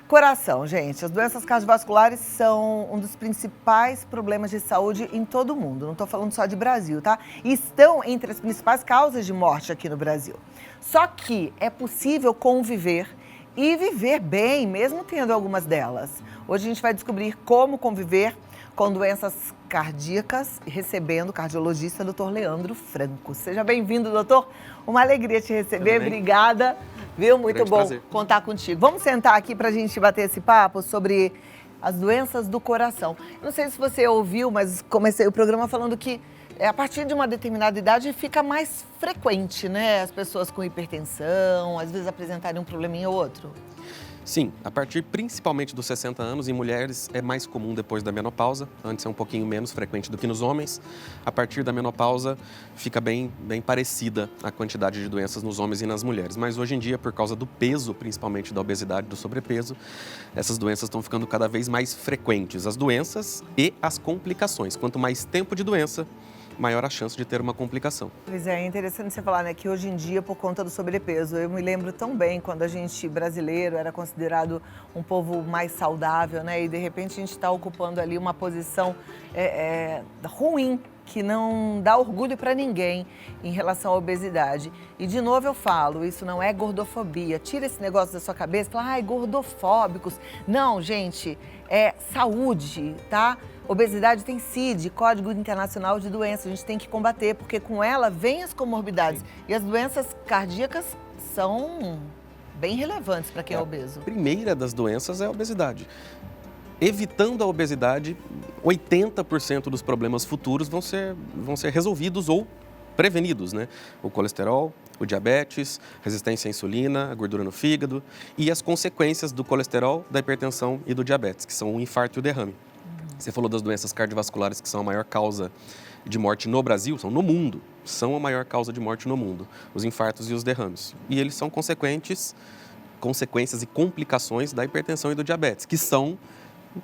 Coração, gente. As doenças cardiovasculares são um dos principais problemas de saúde em todo o mundo. Não estou falando só de Brasil, tá? E estão entre as principais causas de morte aqui no Brasil. Só que é possível conviver e viver bem, mesmo tendo algumas delas. Hoje a gente vai descobrir como conviver com doenças cardíacas, recebendo o cardiologista Dr. Leandro Franco. Seja bem-vindo, doutor. Uma alegria te receber. Obrigada. Viu? Muito bom prazer contar contigo. Vamos sentar aqui para a gente bater esse papo sobre as doenças do coração. Não sei se você ouviu, mas comecei o programa falando que a partir de uma determinada idade fica mais frequente, né? As pessoas com hipertensão, às vezes apresentarem um probleminha ou outro. Sim, a partir principalmente dos 60 anos, em mulheres é mais comum depois da menopausa, antes é um pouquinho menos frequente do que nos homens. A partir da menopausa fica bem parecida a quantidade de doenças nos homens e nas mulheres. Mas hoje em dia, por causa do peso, principalmente da obesidade, do sobrepeso, essas doenças estão ficando cada vez mais frequentes. As doenças e as complicações. Quanto mais tempo de doença, maior a chance de ter uma complicação. Pois é interessante você falar, né, que hoje em dia, por conta do sobrepeso, eu me lembro tão bem quando a gente, brasileiro, era considerado um povo mais saudável, né, e de repente a gente está ocupando ali uma posição ruim, que não dá orgulho para ninguém em relação à obesidade. E de novo eu falo, isso não é gordofobia. Tira esse negócio da sua cabeça e fala, ai, gordofóbicos. Não, gente, é saúde, tá? Obesidade tem CID, Código Internacional de Doenças, a gente tem que combater, porque com ela vem as comorbidades. Sim. E as doenças cardíacas são bem relevantes para quem é obeso. A primeira das doenças é a obesidade. Evitando a obesidade, 80% dos problemas futuros vão ser resolvidos ou prevenidos, né? O colesterol, o diabetes, resistência à insulina, a gordura no fígado e as consequências do colesterol, da hipertensão e do diabetes, que são o infarto e o derrame. Você falou das doenças cardiovasculares, que são a maior causa de morte no Brasil, são no mundo, são a maior causa de morte no mundo, os infartos e os derrames. E eles são consequências e complicações da hipertensão e do diabetes, que são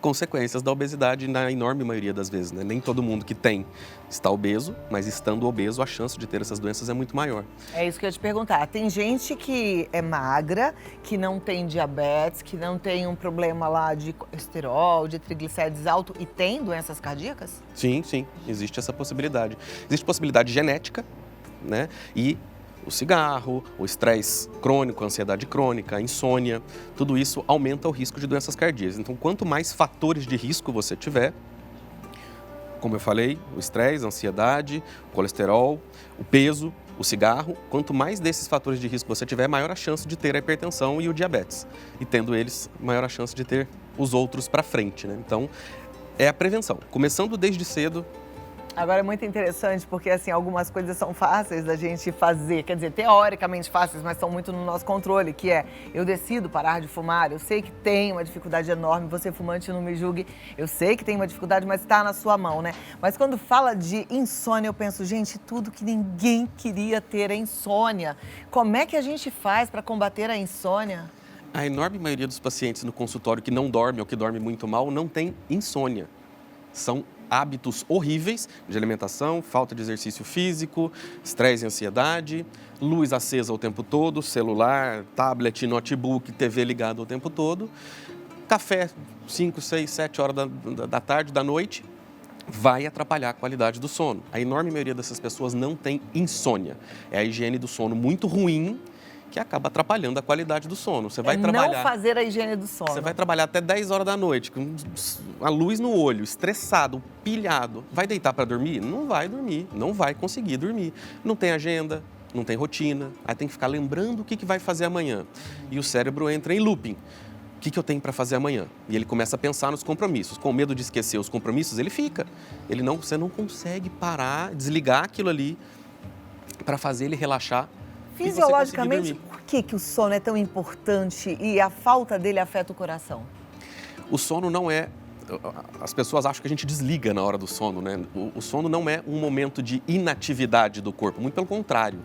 consequências da obesidade na enorme maioria das vezes, né? Nem todo mundo que tem está obeso, mas estando obeso, a chance de ter essas doenças é muito maior. É isso que eu ia te perguntar. Tem gente que é magra, que não tem diabetes, que não tem um problema lá de colesterol, de triglicérides alto e tem doenças cardíacas? Sim, existe essa possibilidade. Existe possibilidade genética, né? E o cigarro, o estresse crônico, a ansiedade crônica, a insônia, tudo isso aumenta o risco de doenças cardíacas. Então, quanto mais fatores de risco você tiver, como eu falei, o estresse, a ansiedade, o colesterol, o peso, o cigarro, quanto mais desses fatores de risco você tiver, maior a chance de ter a hipertensão e o diabetes. E tendo eles, maior a chance de ter os outros para frente, né? Então, é a prevenção. Começando desde cedo. Agora é muito interessante porque, assim, algumas coisas são fáceis da gente fazer, quer dizer, teoricamente fáceis, mas estão muito no nosso controle, que é, eu decido parar de fumar, eu sei que tem uma dificuldade enorme, você fumante não me julgue, eu sei que tem uma dificuldade, mas está na sua mão, né? Mas quando fala de insônia, eu penso, gente, tudo que ninguém queria ter é insônia. Como é que a gente faz para combater a insônia? A enorme maioria dos pacientes no consultório que não dorme ou que dorme muito mal não tem insônia. São hábitos horríveis de alimentação, falta de exercício físico, estresse e ansiedade, luz acesa o tempo todo, celular, tablet, notebook, TV ligado o tempo todo, café 5, 6, 7 horas da tarde, da noite, vai atrapalhar a qualidade do sono. A enorme maioria dessas pessoas não tem insônia. É a higiene do sono muito ruim, que acaba atrapalhando a qualidade do sono. Você vai trabalhar, não fazer a higiene do sono. Você vai trabalhar até 10 horas da noite, com a luz no olho, estressado, pilhado. Vai deitar para dormir? Não vai dormir, não vai conseguir dormir. Não tem agenda, não tem rotina, aí tem que ficar lembrando o que vai fazer amanhã. E o cérebro entra em looping. O que eu tenho para fazer amanhã? E ele começa a pensar nos compromissos. Com medo de esquecer os compromissos, ele fica. Você não consegue parar, desligar aquilo ali para fazer ele relaxar. Fisiologicamente, por que o sono é tão importante e a falta dele afeta o coração? O sono não é... As pessoas acham que a gente desliga na hora do sono, né? O sono não é um momento de inatividade do corpo, muito pelo contrário.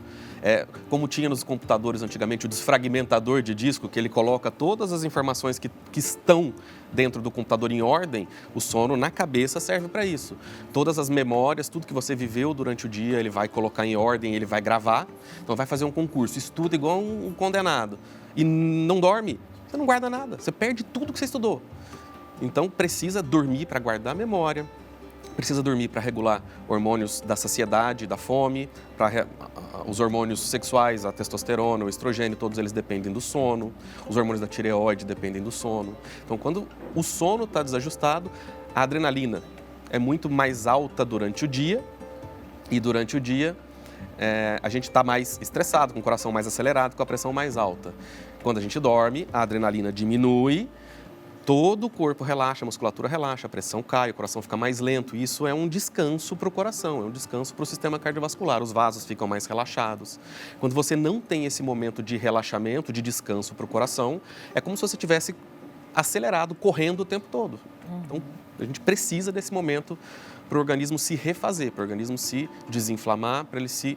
Como tinha nos computadores antigamente o desfragmentador de disco, que ele coloca todas as informações que estão dentro do computador em ordem, o sono na cabeça serve para isso. Todas as memórias, tudo que você viveu durante o dia, ele vai colocar em ordem, ele vai gravar. Então vai fazer um concurso, estuda igual um condenado e não dorme. Você não guarda nada, você perde tudo que você estudou. Então, precisa dormir para guardar a memória, precisa dormir para regular hormônios da saciedade, da fome, os hormônios sexuais, a testosterona, o estrogênio, todos eles dependem do sono, os hormônios da tireoide dependem do sono. Então, quando o sono está desajustado, a adrenalina é muito mais alta durante o dia e durante o dia a gente está mais estressado, com o coração mais acelerado, com a pressão mais alta. Quando a gente dorme, a adrenalina diminui, todo o corpo relaxa, a musculatura relaxa, a pressão cai, o coração fica mais lento. Isso é um descanso para o coração, é um descanso para o sistema cardiovascular. Os vasos ficam mais relaxados. Quando você não tem esse momento de relaxamento, de descanso para o coração, é como se você tivesse acelerado, correndo o tempo todo. Então, a gente precisa desse momento para o organismo se refazer, para o organismo se desinflamar, para ele se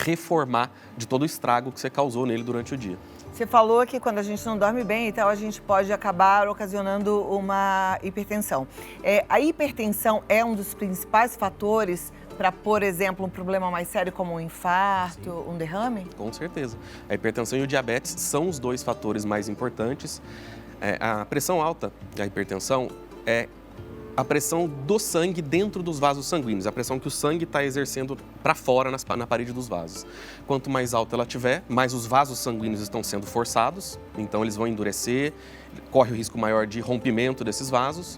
reformar de todo o estrago que você causou nele durante o dia. Você falou que quando a gente não dorme bem, então a gente pode acabar ocasionando uma hipertensão. A hipertensão é um dos principais fatores para, por exemplo, um problema mais sério como um infarto, um derrame? Com certeza. A hipertensão e o diabetes são os dois fatores mais importantes. A pressão alta e a hipertensão é a pressão do sangue dentro dos vasos sanguíneos, a pressão que o sangue está exercendo para fora na parede dos vasos. Quanto mais alta ela tiver, mais os vasos sanguíneos estão sendo forçados, então eles vão endurecer, corre o risco maior de rompimento desses vasos.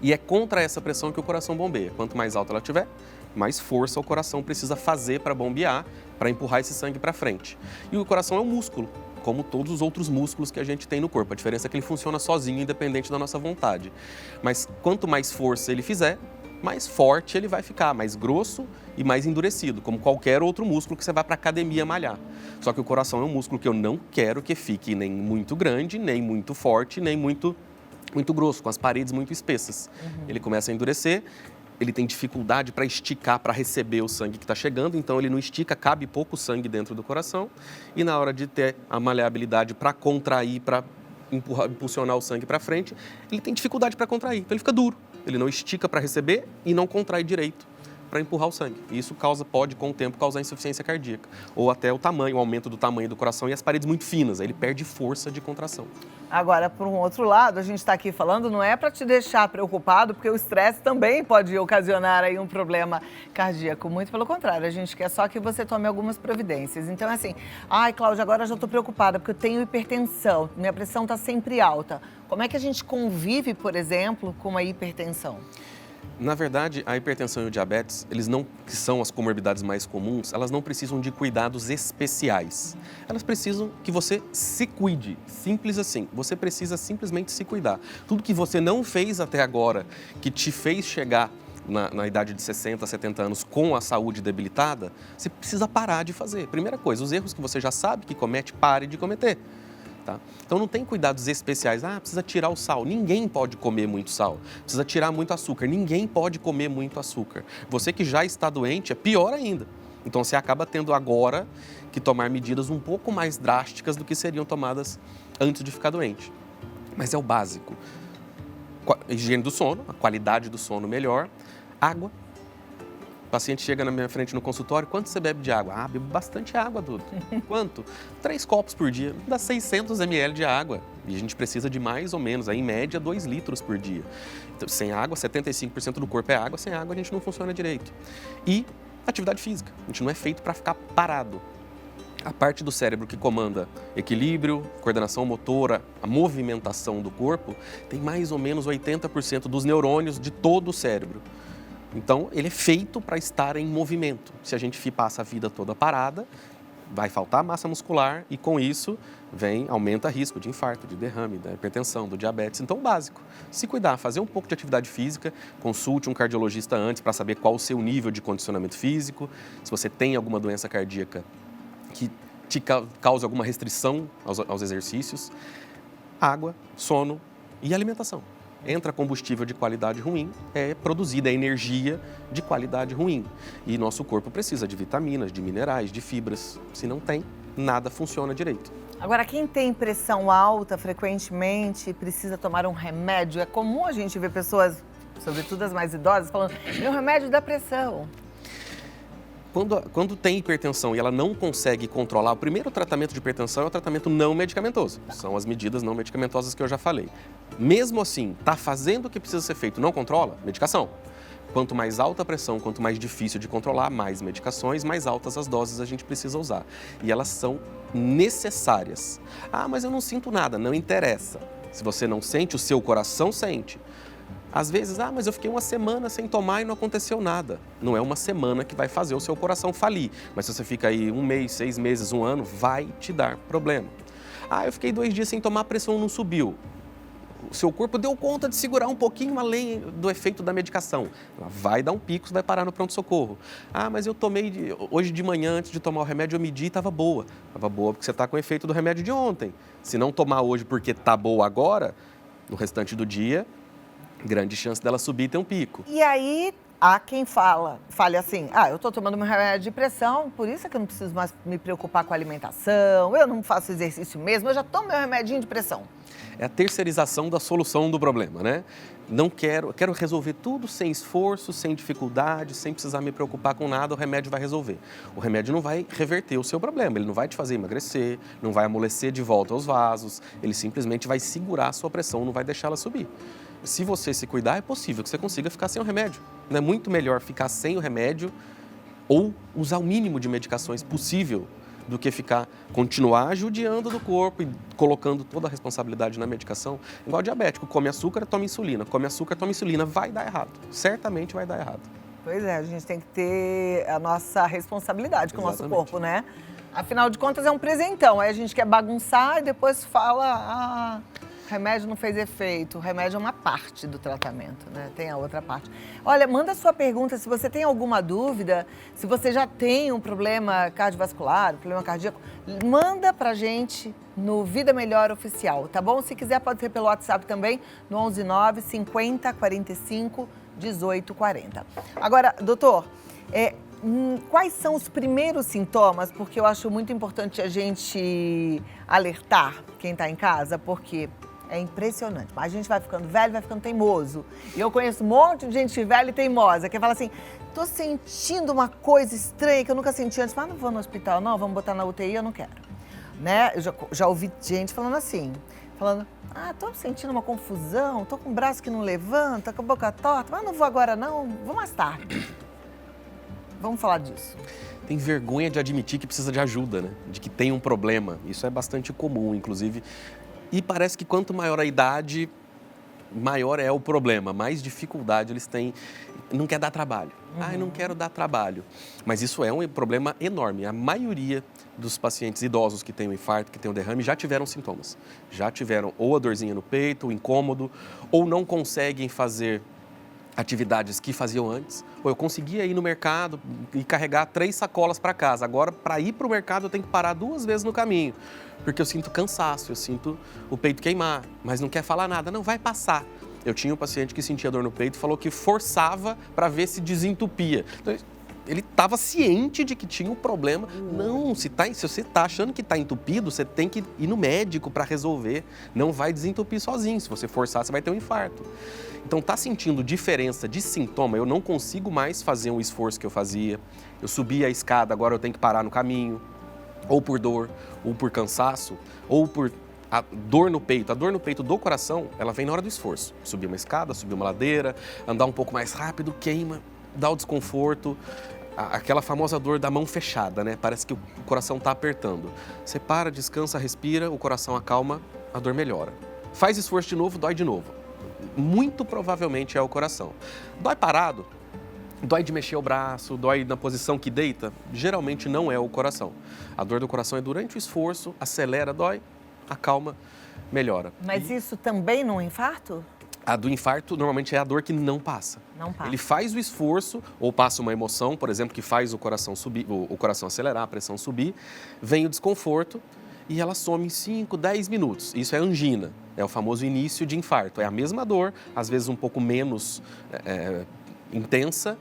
E é contra essa pressão que o coração bombeia. Quanto mais alta ela tiver, mais força o coração precisa fazer para bombear, para empurrar esse sangue para frente. E o coração é um músculo, como todos os outros músculos que a gente tem no corpo. A diferença é que ele funciona sozinho, independente da nossa vontade. Mas quanto mais força ele fizer, mais forte ele vai ficar, mais grosso e mais endurecido, como qualquer outro músculo que você vai para a academia malhar. Só que o coração é um músculo que eu não quero que fique nem muito grande, nem muito forte, nem muito grosso, com as paredes muito espessas. Ele começa a endurecer, ele tem dificuldade para esticar, para receber o sangue que está chegando, então ele não estica, cabe pouco sangue dentro do coração, e na hora de ter a maleabilidade para contrair, para impulsionar o sangue para frente, ele tem dificuldade para contrair, então ele fica duro, ele não estica para receber e não contrai direito para empurrar o sangue. E isso pode, com o tempo, causar insuficiência cardíaca, ou até o aumento do tamanho do coração e as paredes muito finas, aí ele perde força de contração. Agora, por um outro lado, a gente está aqui falando, não é para te deixar preocupado, porque o estresse também pode ocasionar aí um problema cardíaco. Muito pelo contrário, a gente quer só que você tome algumas providências. Então, assim, Cláudia, agora eu já estou preocupada, porque eu tenho hipertensão, minha pressão está sempre alta. Como é que a gente convive, por exemplo, com uma hipertensão? Na verdade, a hipertensão e o diabetes, que são as comorbidades mais comuns, elas não precisam de cuidados especiais. Elas precisam que você se cuide, simples assim. Você precisa simplesmente se cuidar. Tudo que você não fez até agora, que te fez chegar na idade de 60, 70 anos com a saúde debilitada, você precisa parar de fazer. Primeira coisa, os erros que você já sabe que comete, pare de cometer. Tá? Então não tem cuidados especiais, precisa tirar o sal, ninguém pode comer muito sal, precisa tirar muito açúcar, ninguém pode comer muito açúcar. Você que já está doente é pior ainda, então você acaba tendo agora que tomar medidas um pouco mais drásticas do que seriam tomadas antes de ficar doente. Mas é o básico, higiene do sono, a qualidade do sono melhor, água. O paciente chega na minha frente no consultório, quanto você bebe de água? Bebo bastante água, Dudu. Quanto? 3 copos por dia, dá 600 ml de água. E a gente precisa de mais ou menos, em média, 2 litros por dia. Então, sem água, 75% do corpo é água, sem água a gente não funciona direito. E atividade física, a gente não é feito para ficar parado. A parte do cérebro que comanda equilíbrio, coordenação motora, a movimentação do corpo, tem mais ou menos 80% dos neurônios de todo o cérebro. Então, ele é feito para estar em movimento. Se a gente passa a vida toda parada, vai faltar massa muscular e, com isso, aumenta o risco de infarto, de derrame, da hipertensão, do diabetes. Então, básico, se cuidar, fazer um pouco de atividade física, consulte um cardiologista antes para saber qual o seu nível de condicionamento físico, se você tem alguma doença cardíaca que te cause alguma restrição aos exercícios, água, sono e alimentação. Entra combustível de qualidade ruim, é produzida energia de qualidade ruim. E nosso corpo precisa de vitaminas, de minerais, de fibras. Se não tem, nada funciona direito. Agora, quem tem pressão alta frequentemente precisa tomar um remédio. É comum a gente ver pessoas, sobretudo as mais idosas, falando, meu remédio dá pressão. Quando tem hipertensão e ela não consegue controlar, o primeiro tratamento de hipertensão é o tratamento não medicamentoso. São as medidas não medicamentosas que eu já falei. Mesmo assim, está fazendo o que precisa ser feito, não controla? Medicação. Quanto mais alta a pressão, quanto mais difícil de controlar, mais medicações, mais altas as doses a gente precisa usar. E elas são necessárias. Ah, mas eu não sinto nada. Não interessa. Se você não sente, o seu coração sente. Às vezes, mas eu fiquei uma semana sem tomar e não aconteceu nada. Não é uma semana que vai fazer o seu coração falir. Mas se você fica aí 1 mês, 6 meses, 1 ano, vai te dar problema. Eu fiquei 2 dias sem tomar, a pressão não subiu. O seu corpo deu conta de segurar um pouquinho além do efeito da medicação. Ela vai dar um pico, você vai parar no pronto-socorro. Mas eu tomei hoje de manhã, antes de tomar o remédio, eu medi e estava boa. Estava boa porque você está com o efeito do remédio de ontem. Se não tomar hoje porque está boa agora, no restante do dia, grande chance dela subir e ter um pico. E aí, há quem fale assim, eu estou tomando meu remédio de pressão, por isso é que eu não preciso mais me preocupar com a alimentação, eu não faço exercício mesmo, eu já tomo meu remedinho de pressão. É a terceirização da solução do problema, né? Não quero resolver tudo sem esforço, sem dificuldade, sem precisar me preocupar com nada, o remédio vai resolver. O remédio não vai reverter o seu problema, ele não vai te fazer emagrecer, não vai amolecer de volta os vasos, ele simplesmente vai segurar a sua pressão, não vai deixar ela subir. Se você se cuidar, é possível que você consiga ficar sem o remédio. Não é muito melhor ficar sem o remédio ou usar o mínimo de medicações possível do que continuar judiando do corpo e colocando toda a responsabilidade na medicação. Igual diabético, come açúcar, toma insulina. Come açúcar, toma insulina. Vai dar errado. Certamente vai dar errado. Pois é, a gente tem que ter a nossa responsabilidade com o nosso corpo, né? Afinal de contas, é um presentão. Aí a gente quer bagunçar e depois fala, remédio não fez efeito. O remédio é uma parte do tratamento, né? Tem a outra parte. Olha, manda a sua pergunta se você tem alguma dúvida, se você já tem um problema cardiovascular, um problema cardíaco, manda pra gente no Vida Melhor Oficial, tá bom? Se quiser pode ser pelo WhatsApp também, no 119 50 45 18 40. Agora, doutor, quais são os primeiros sintomas? Porque eu acho muito importante a gente alertar quem está em casa, porque é impressionante. Mas a gente vai ficando velho, vai ficando teimoso. E eu conheço um monte de gente velha e teimosa, que fala assim, tô sentindo uma coisa estranha que eu nunca senti antes, mas não vou no hospital, não, vamos botar na UTI, eu não quero. Né? Eu já ouvi gente falando assim, tô sentindo uma confusão, tô com o braço que não levanta, com a boca torta, mas não vou agora não, vou mais tarde. Vamos falar disso. Tem vergonha de admitir que precisa de ajuda, né? De que tem um problema. Isso é bastante comum, inclusive. E parece que quanto maior a idade, maior é o problema, mais dificuldade eles têm. Não quer dar trabalho. Eu não quero dar trabalho. Mas isso é um problema enorme. A maioria dos pacientes idosos que têm um infarto, que têm um derrame, já tiveram sintomas. Já tiveram ou a dorzinha no peito, o incômodo, ou não conseguem fazer atividades que faziam antes. Ou eu conseguia ir no mercado e carregar 3 sacolas para casa. Agora, para ir para o mercado, eu tenho que parar 2 vezes no caminho. Porque eu sinto cansaço, eu sinto o peito queimar, mas não quer falar nada. Não, vai passar. Eu tinha um paciente que sentia dor no peito e falou que forçava para ver se desentupia. Então, ele estava ciente de que tinha um problema. Não, se você está achando que está entupido, você tem que ir no médico para resolver. Não vai desentupir sozinho. Se você forçar, você vai ter um infarto. Então, está sentindo diferença de sintoma? Eu não consigo mais fazer um esforço que eu fazia. Eu subi a escada, agora eu tenho que parar no caminho. Ou por dor, ou por cansaço, ou por a dor no peito. A dor no peito do coração, ela vem na hora do esforço. Subir uma escada, subir uma ladeira, andar um pouco mais rápido, queima, dá o desconforto. Aquela famosa dor da mão fechada, né? Parece que o coração está apertando. Você para, descansa, respira, o coração acalma, a dor melhora. Faz esforço de novo, dói de novo. Muito provavelmente é o coração. Dói parado, dói de mexer o braço, dói na posição que deita, geralmente não é o coração. A dor do coração é durante o esforço, acelera, dói, acalma, melhora. Mas isso também num infarto? A do infarto, normalmente, é a dor que não passa. Não passa. Ele faz o esforço, ou passa uma emoção, por exemplo, que faz o coração subir, o coração acelerar, a pressão subir, vem o desconforto e ela some em 5, 10 minutos. Isso é angina, é o famoso início de infarto. É a mesma dor, às vezes um pouco menos intensa,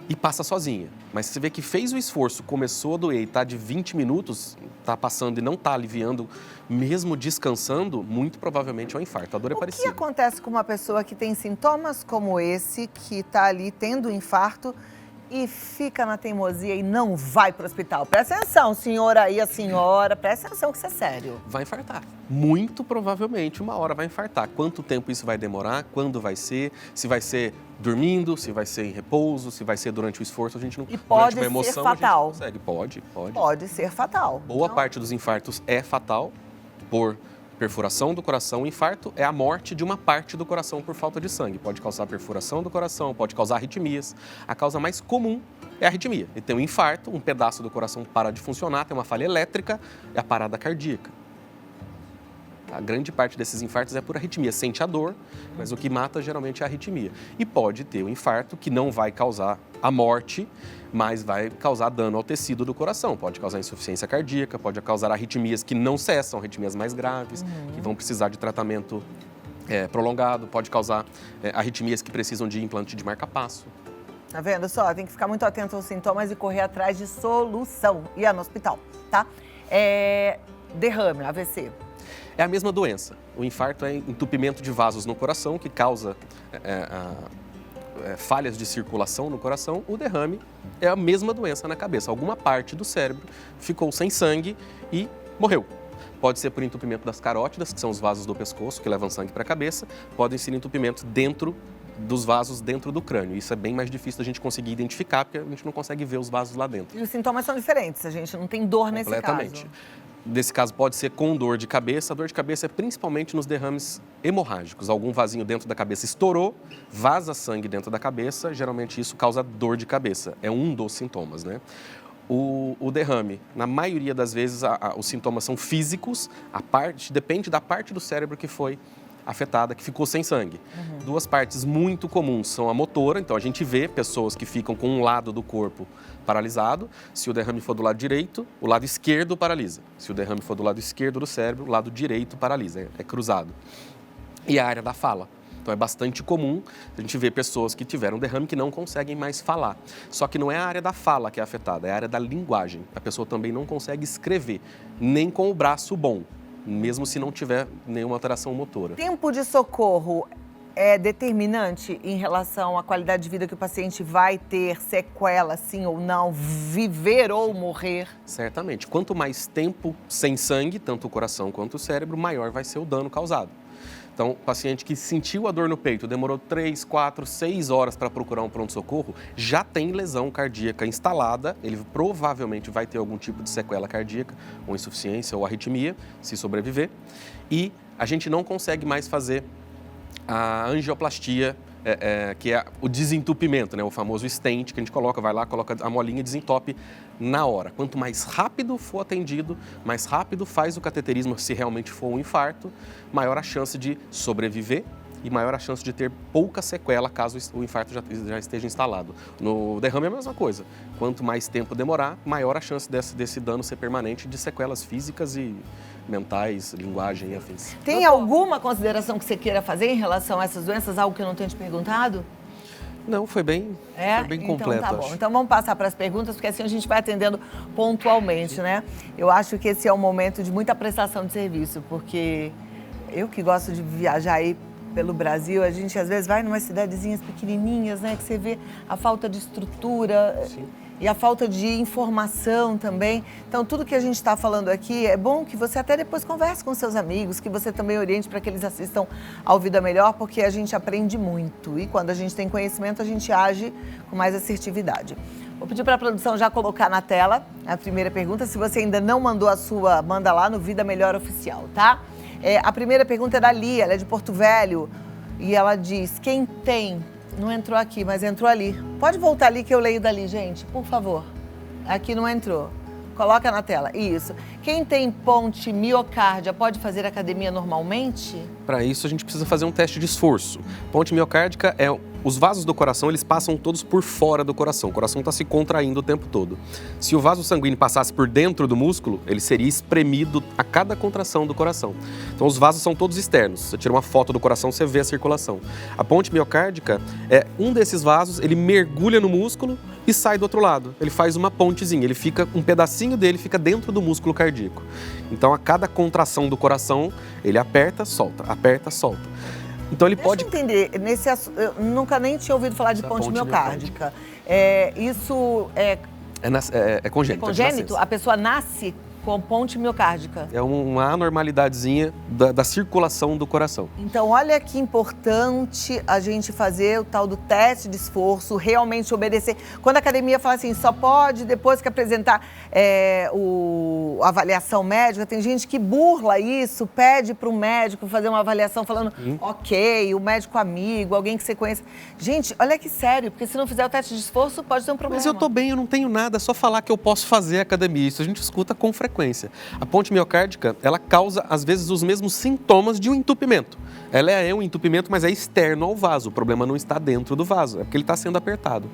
e passa sozinha. Mas você vê que fez o esforço, começou a doer e está de 20 minutos, está passando e não está aliviando, mesmo descansando, muito provavelmente é um infarto. A dor é parecida. O que acontece com uma pessoa que tem sintomas como esse, que está ali tendo um infarto e fica na teimosia e não vai pro hospital. Presta atenção, senhora aí, a senhora, presta atenção que isso é sério. Vai infartar. Muito provavelmente uma hora vai infartar. Quanto tempo isso vai demorar? Quando vai ser? Se vai ser dormindo, se vai ser em repouso, se vai ser durante o esforço, a gente não... E pode durante uma ser emoção, fatal. a gente não consegue. Pode. Pode ser fatal. Boa Então, parte dos infartos é fatal por perfuração do coração. O infarto é a morte de uma parte do coração por falta de sangue. Pode causar perfuração do coração, pode causar arritmias. A causa mais comum é a arritmia. E tem um infarto, um pedaço do coração para de funcionar, tem uma falha elétrica, é a parada cardíaca. A grande parte desses infartos é por arritmia. Sente a dor, mas o que mata geralmente é a arritmia. E pode ter um infarto que não vai causar a morte, mas vai causar dano ao tecido do coração. Pode causar insuficiência cardíaca, pode causar arritmias que não cessam, arritmias mais graves, que vão precisar de tratamento prolongado. Pode causar arritmias que precisam de implante de marca-passo. tá vendo só? Tem que ficar muito atento aos sintomas e correr atrás de solução. E é no hospital, tá? Derrame, AVC. É a mesma doença. O infarto é entupimento de vasos no coração que causa falhas de circulação no coração. O derrame é a mesma doença na cabeça. Alguma parte do cérebro ficou sem sangue e morreu. Pode ser por entupimento das carótidas, que são os vasos do pescoço que levam sangue para a cabeça. Podem ser entupimentos dentro dos vasos dentro do crânio. Isso é bem mais difícil da gente conseguir identificar, porque a gente não consegue ver os vasos lá dentro. E os sintomas são diferentes, a gente não tem dor nesse caso. Completamente. Nesse caso pode ser com dor de cabeça. A dor de cabeça é principalmente nos derrames hemorrágicos. Algum vasinho dentro da cabeça estourou, vaza sangue dentro da cabeça, geralmente isso causa dor de cabeça. É um dos sintomas, né? O derrame, na maioria das vezes, os sintomas são físicos, depende da parte do cérebro que foi afetada, que ficou sem sangue. Duas partes muito comuns são a motora, então a gente vê pessoas que ficam com um lado do corpo paralisado. Se o derrame for do lado direito, o lado esquerdo paralisa. Se o derrame for do lado esquerdo do cérebro, o lado direito paralisa, é cruzado. E a área da fala. Então é bastante comum a gente ver pessoas que tiveram derrame que não conseguem mais falar. Só que não é a área da fala que é afetada, é a área da linguagem. A pessoa também não consegue escrever, nem com o braço bom, mesmo se não tiver nenhuma alteração motora. Tempo de socorro é determinante em relação à qualidade de vida que o paciente vai ter, sequela, sim ou não, viver ou morrer? Certamente. Quanto mais tempo sem sangue, tanto o coração quanto o cérebro, maior vai ser o dano causado. Então, o paciente que sentiu a dor no peito, demorou 3, 4, 6 horas para procurar um pronto-socorro, já tem lesão cardíaca instalada, ele provavelmente vai ter algum tipo de sequela cardíaca, ou insuficiência ou arritmia, se sobreviver. E a gente não consegue mais fazer a angioplastia, que é o desentupimento, né? O famoso stent que a gente coloca, vai lá, coloca a molinha e desentope na hora. Quanto mais rápido for atendido, mais rápido faz o cateterismo, se realmente for um infarto, maior a chance de sobreviver e maior a chance de ter pouca sequela caso o infarto já esteja instalado. No derrame é a mesma coisa. Quanto mais tempo demorar, maior a chance desse dano ser permanente, de sequelas físicas e mentais, linguagem e afins. Tem alguma consideração que você queira fazer em relação a essas doenças? Algo que eu não tenho te perguntado? Não, foi bem completo. Então tá bom. Acho. Então vamos passar para as perguntas, porque assim a gente vai atendendo pontualmente, né? Eu acho que esse é um momento de muita prestação de serviço, porque eu que gosto de viajar aí pelo Brasil, a gente às vezes vai em umas cidadezinhas pequenininhas, né? Que você vê a falta de estrutura. Sim. E a falta de informação também. Então, tudo que a gente está falando aqui, é bom que você até depois converse com seus amigos, que você também oriente para que eles assistam ao Vida Melhor, porque a gente aprende muito. E quando a gente tem conhecimento, a gente age com mais assertividade. Vou pedir para a produção já colocar na tela a primeira pergunta. Se você ainda não mandou a sua, manda lá no Vida Melhor Oficial, tá? A primeira pergunta é da Lia, ela é de Porto Velho. E ela diz, quem tem... Não entrou aqui, mas entrou ali. Pode voltar ali que eu leio dali, gente, por favor. Aqui não entrou. Coloca na tela. Isso. Quem tem ponte miocárdia pode fazer academia normalmente? Para isso, a gente precisa fazer um teste de esforço. Ponte miocárdica é... Os vasos do coração, eles passam todos por fora do coração. O coração está se contraindo o tempo todo. Se o vaso sanguíneo passasse por dentro do músculo, ele seria espremido a cada contração do coração. Então, os vasos são todos externos. Você tira uma foto do coração, você vê a circulação. A ponte miocárdica é um desses vasos, ele mergulha no músculo e sai do outro lado. Ele faz uma pontezinha, um pedacinho dele fica dentro do músculo cardíaco. Então, a cada contração do coração, ele aperta, solta, aperta, solta. Então ele Deixa pode... eu entender, eu nunca nem tinha ouvido falar de Da ponte ponte miocárdica. Isso é É congênito. de congênito? nascença. A pessoa nasce com ponte miocárdica. É uma anormalidadezinha da circulação do coração. Então, olha que importante a gente fazer o tal do teste de esforço, realmente obedecer. Quando a academia fala assim, só pode depois que apresentar a avaliação médica, tem gente que burla isso, pede para o médico fazer uma avaliação falando, ok, o médico amigo, alguém que você conhece. Gente, olha que sério, porque se não fizer o teste de esforço, pode ter um problema. Mas eu tô bem, eu não tenho nada, é só falar que eu posso fazer academia. Isso a gente escuta com frequência. A ponte miocárdica, ela causa, às vezes, os mesmos sintomas de um entupimento. Ela é um entupimento, mas é externo ao vaso. O problema não está dentro do vaso, é porque ele está sendo apertado.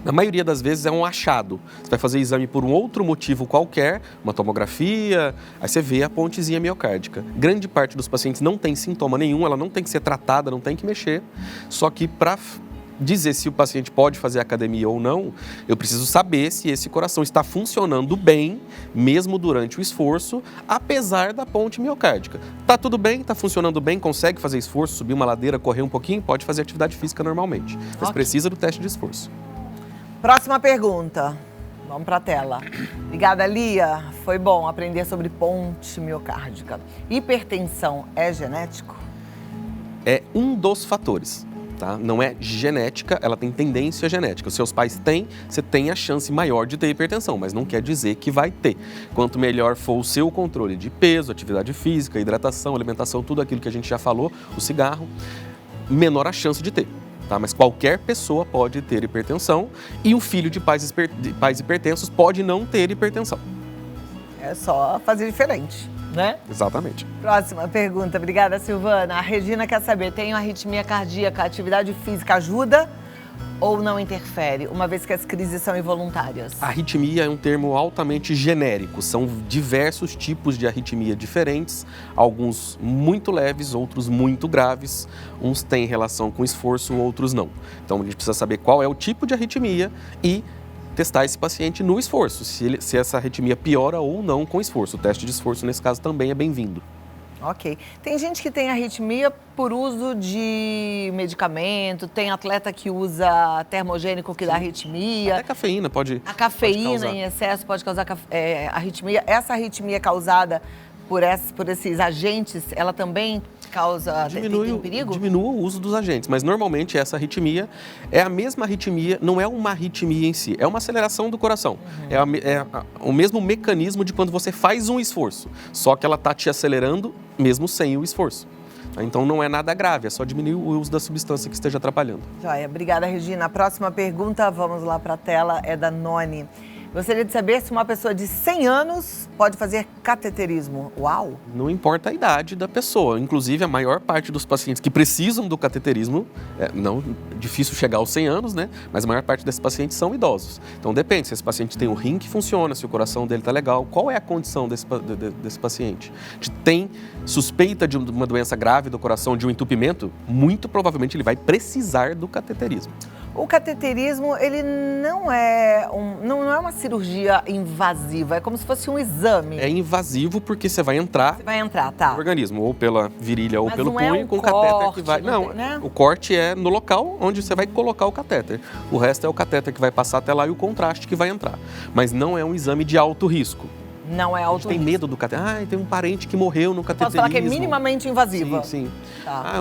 Na maioria das vezes é um achado. Você vai fazer exame por um outro motivo qualquer, uma tomografia, aí você vê a pontezinha miocárdica. Grande parte dos pacientes não tem sintoma nenhum, ela não tem que ser tratada, não tem que mexer. Só que para dizer se o paciente pode fazer academia ou não, eu preciso saber se esse coração está funcionando bem, mesmo durante o esforço, apesar da ponte miocárdica. Tá tudo bem, tá funcionando bem, consegue fazer esforço, subir uma ladeira, correr um pouquinho, pode fazer atividade física normalmente. Mas precisa do teste de esforço. Próxima pergunta. Vamos para a tela. Obrigada, Lia. Foi bom aprender sobre ponte miocárdica. Hipertensão é genético? É um dos fatores. Tá? Não é genética, ela tem tendência genética. Os seus pais têm, você tem a chance maior de ter hipertensão, mas não quer dizer que vai ter. Quanto melhor for o seu controle de peso, atividade física, hidratação, alimentação, tudo aquilo que a gente já falou, o cigarro, menor a chance de ter. Tá? Mas qualquer pessoa pode ter hipertensão e um filho de pais hipertensos pode não ter hipertensão. É só fazer diferente, né? Exatamente. Próxima pergunta. Obrigada, Silvana. A Regina quer saber, tenho arritmia cardíaca, a atividade física ajuda ou não interfere, uma vez que as crises são involuntárias? Arritmia é um termo altamente genérico. São diversos tipos de arritmia diferentes, alguns muito leves, outros muito graves. Uns têm relação com esforço, outros não. Então a gente precisa saber qual é o tipo de arritmia e testar esse paciente no esforço, se essa arritmia piora ou não com esforço. O teste de esforço, nesse caso, também é bem-vindo. Ok. Tem gente que tem arritmia por uso de medicamento, tem atleta que usa termogênico que dá arritmia. Até cafeína pode A cafeína em excesso pode causar arritmia. Essa arritmia causada por esses agentes, ela também causa tem perigo? Diminua o uso dos agentes, mas normalmente essa arritmia é a mesma arritmia, não é uma arritmia em si, é uma aceleração do coração. É o mesmo mecanismo de quando você faz um esforço, só que ela está te acelerando mesmo sem o esforço. Então não é nada grave, é só diminuir o uso da substância que esteja atrapalhando. Joia, obrigada, Regina. A próxima pergunta, vamos lá para a tela, é da Noni. Gostaria de saber se uma pessoa de 100 anos pode fazer cateterismo. Uau! Não importa a idade da pessoa. Inclusive, a maior parte dos pacientes que precisam do cateterismo, difícil chegar aos 100 anos, né? Mas a maior parte desses pacientes são idosos. Então, depende se esse paciente tem o rim que funciona, se o coração dele está legal, qual é a condição desse paciente. Tem suspeita de uma doença grave do coração, de um entupimento, muito provavelmente ele vai precisar do cateterismo. O cateterismo, ele não é uma cirurgia invasiva, é como se fosse um exame. É invasivo porque você vai entrar tá. no organismo, ou pela virilha ou Mas pelo não punho, é um com o catéter corte, que vai... não tem, né? O corte é no local onde você vai colocar o catéter. O resto é o catéter que vai passar até lá e o contraste que vai entrar. Mas não é um exame de alto risco. Não é alto risco. Tem medo do cateterismo. Tem um parente que morreu no cateterismo. Posso falar que é minimamente invasiva? Sim. Tá.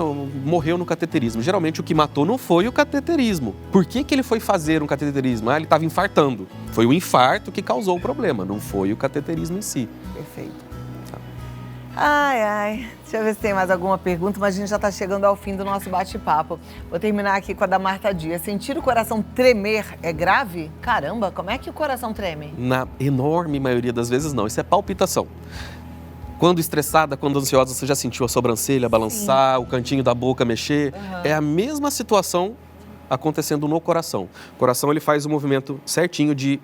Morreu no cateterismo. Geralmente o que matou não foi o cateterismo. Por que ele foi fazer um cateterismo? Ele estava infartando. Foi o infarto que causou o problema, não foi o cateterismo em si. Perfeito. Ai. Deixa eu ver se tem mais alguma pergunta, mas a gente já está chegando ao fim do nosso bate-papo. Vou terminar aqui com a da Marta Dias. Sentir o coração tremer é grave? Caramba, como é que o coração treme? Na enorme maioria das vezes não, isso é palpitação. Quando estressada, quando ansiosa, você já sentiu a sobrancelha balançar, o cantinho da boca mexer. É a mesma situação acontecendo no coração. O coração ele faz o movimento certinho de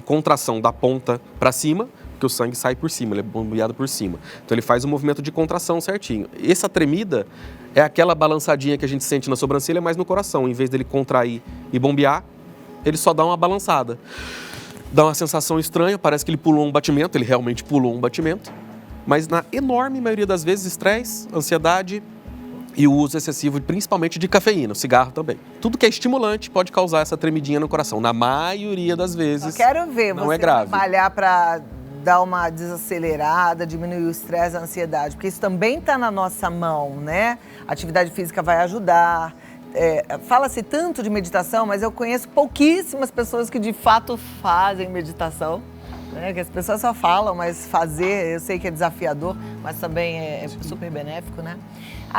contração da ponta para cima, porque o sangue sai por cima, ele é bombeado por cima. Então ele faz o movimento de contração certinho. Essa tremida é aquela balançadinha que a gente sente na sobrancelha, mas no coração. Em vez dele contrair e bombear, ele só dá uma balançada. Dá uma sensação estranha, parece que ele pulou um batimento, ele realmente pulou um batimento. Mas na enorme maioria das vezes, estresse, ansiedade, E o uso excessivo, principalmente de cafeína, o cigarro também. Tudo que é estimulante pode causar essa tremidinha no coração. Na maioria das vezes, Eu quero ver não você é grave. trabalhar para dar uma desacelerada, diminuir o estresse, a ansiedade, porque isso também está na nossa mão, né? A atividade física vai ajudar. Fala-se tanto de meditação, mas eu conheço pouquíssimas pessoas que de fato fazem meditação. Que as pessoas só falam, mas fazer, eu sei que é desafiador, mas também é super benéfico, né?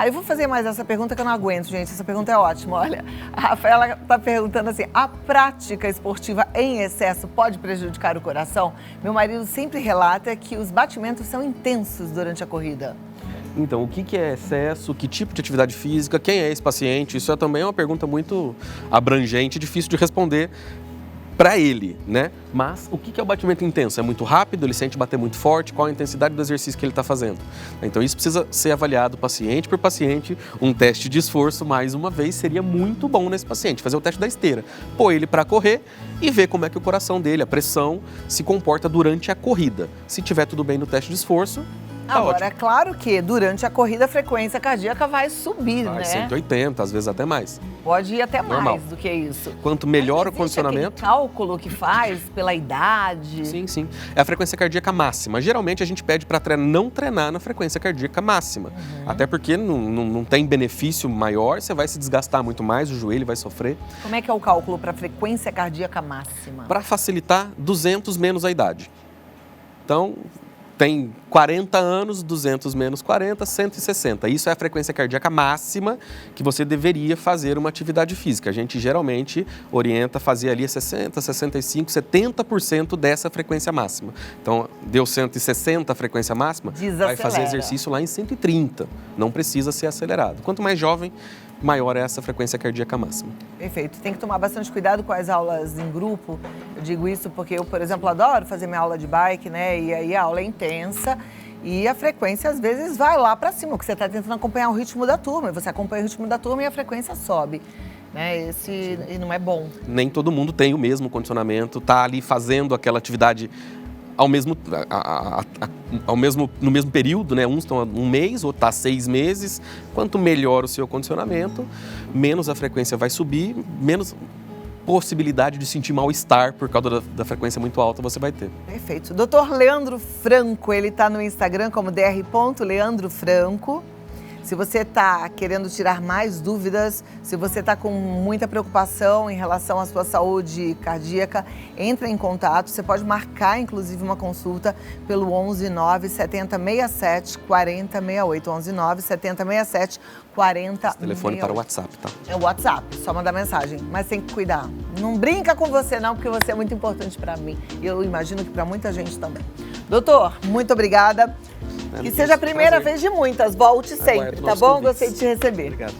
Eu vou fazer mais essa pergunta que eu não aguento, gente. Essa pergunta é ótima. Olha, a Rafaela está perguntando assim: a prática esportiva em excesso pode prejudicar o coração? Meu marido sempre relata que os batimentos são intensos durante a corrida. Então, o que é excesso? Que tipo de atividade física? Quem é esse paciente? Isso também é uma pergunta muito abrangente, difícil de responder para ele, né? Mas o que é o batimento intenso? É muito rápido? Ele sente bater muito forte? Qual a intensidade do exercício que ele está fazendo? Então isso precisa ser avaliado paciente por paciente. Um teste de esforço, mais uma vez, seria muito bom nesse paciente. Fazer o teste da esteira, pôr ele para correr e ver como é que o coração dele, a pressão, se comporta durante a corrida. Se tiver tudo bem no teste de esforço, Agora, ótimo. é claro que durante a corrida a frequência cardíaca vai subir, Vai, né? 180, às vezes até mais. Pode ir até Normal. mais do que isso. Quanto melhor o Existe condicionamento... aquele cálculo que faz pela idade? Sim. É a frequência cardíaca máxima. Geralmente a gente pede para não treinar na frequência cardíaca máxima. Até porque não tem benefício maior, você vai se desgastar muito mais, o joelho vai sofrer. Como é que é o cálculo para frequência cardíaca máxima? Para facilitar, 200 menos a idade. Então, tem 40 anos, 200 menos 40, 160. Isso é a frequência cardíaca máxima que você deveria fazer uma atividade física. A gente geralmente orienta a fazer ali 60, 65, 70% dessa frequência máxima. Então, deu 160 a frequência máxima, vai fazer exercício lá em 130. Não precisa ser acelerado. Quanto mais jovem, maior é essa frequência cardíaca máxima. Perfeito. Tem que tomar bastante cuidado com as aulas em grupo. Eu digo isso porque eu, por exemplo, adoro fazer minha aula de bike, né? E aí a aula é intensa e a frequência às vezes vai lá para cima, porque você está tentando acompanhar o ritmo da turma. Você acompanha o ritmo da turma e a frequência sobe. Né? E não é bom. Nem todo mundo tem o mesmo condicionamento, tá ali fazendo aquela atividade no mesmo período, né? Uns estão há um mês, outros estão há 6 meses. Quanto melhor o seu condicionamento, menos a frequência vai subir, menos possibilidade de sentir mal-estar por causa da frequência muito alta você vai ter. Perfeito. Dr. Leandro Franco, ele está no Instagram como dr.leandrofranco. Se você está querendo tirar mais dúvidas, se você está com muita preocupação em relação à sua saúde cardíaca, entre em contato. Você pode marcar, inclusive, uma consulta pelo 11 9 70 67 40 68. 11 9 70 67 40 Esse telefone para o WhatsApp, tá? É o WhatsApp, só mandar mensagem. Mas tem que cuidar. Não brinca com você não, porque você é muito importante para mim. E eu imagino que para muita gente também. Doutor, muito obrigada. Que seja a primeira vez de muitas. Volte sempre, tá bom? Gostei de te receber. Obrigado.